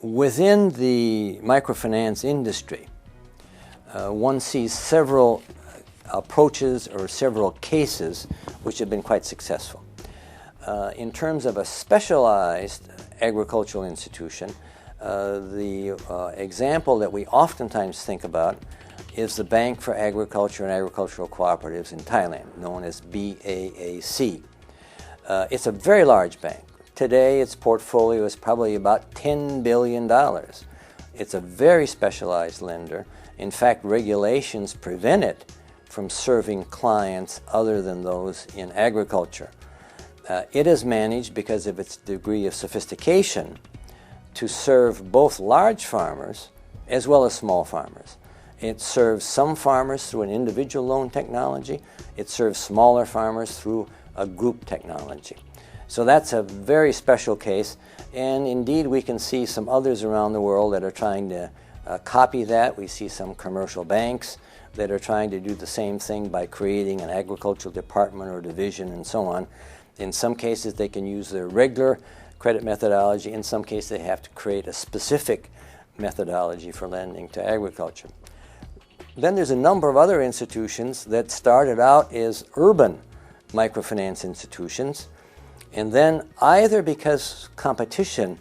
within the microfinance industry, one sees several approaches or several cases which have been quite successful. In terms of a specialized agricultural institution, the example that we oftentimes think about is the Bank for Agriculture and Agricultural Cooperatives in Thailand, known as BAAC. It's a very large bank. Today, its portfolio is probably about $10 billion. It's a very specialized lender. In fact, regulations prevent it from serving clients other than those in agriculture. It is managed because of its degree of sophistication to serve both large farmers as well as small farmers. It serves some farmers through an individual loan technology. It serves smaller farmers through a group technology. So that's a very special case, and indeed we can see some others around the world that are trying to copy that. We see some commercial banks that are trying to do the same thing by creating an agricultural department or division and so on. In some cases they can use their regular credit methodology. In some cases they have to create a specific methodology for lending to agriculture. Then there's a number of other institutions that started out as urban microfinance institutions, and then either because competition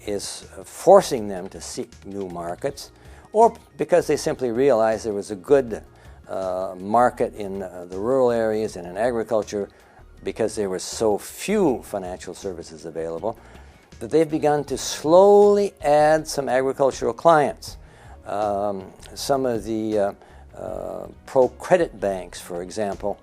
is forcing them to seek new markets, or because they simply realized there was a good market in the rural areas and in agriculture because there were so few financial services available, that they've begun to slowly add some agricultural clients. Some of the pro-credit banks, for example,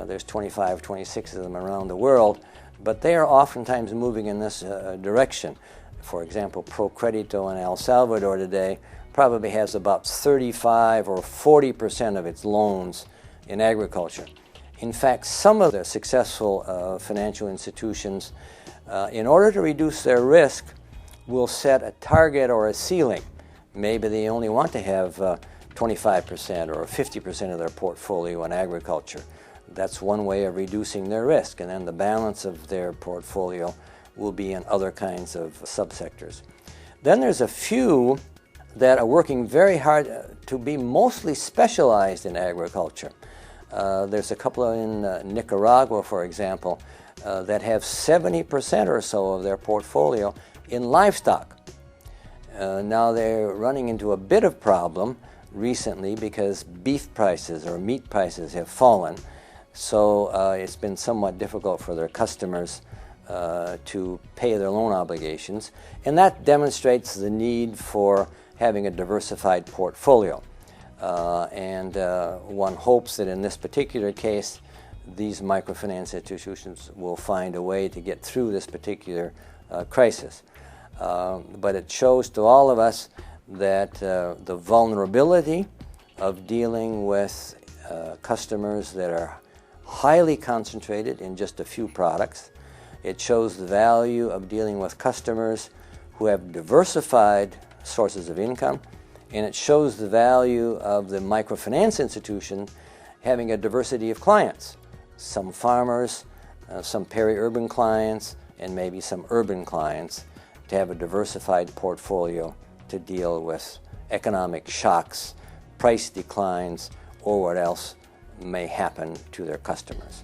there's 25, 26 of them around the world, but they are oftentimes moving in this direction. For example, ProCredito in El Salvador today probably has about 35 or 40% of its loans in agriculture. In fact, some of the successful financial institutions, in order to reduce their risk, will set a target or a ceiling. Maybe they only want to have 25% or 50% of their portfolio in agriculture. That's one way of reducing their risk, and then the balance of their portfolio will be in other kinds of subsectors. Then there's a few that are working very hard to be mostly specialized in agriculture. There's a couple in Nicaragua, for example, that have 70% or so of their portfolio in livestock. Now they're running into a bit of problem recently because beef prices or meat prices have fallen. So it's been somewhat difficult for their customers to pay their loan obligations, and that demonstrates the need for having a diversified portfolio. And one hopes that in this particular case, these microfinance institutions will find a way to get through this particular crisis. But it shows to all of us that the vulnerability of dealing with customers that are highly concentrated in just a few products. It shows the value of dealing with customers who have diversified sources of income, and it shows the value of the microfinance institution having a diversity of clients. Some farmers, some peri-urban clients, and maybe some urban clients, to have a diversified portfolio to deal with economic shocks, price declines, or what else may happen to their customers.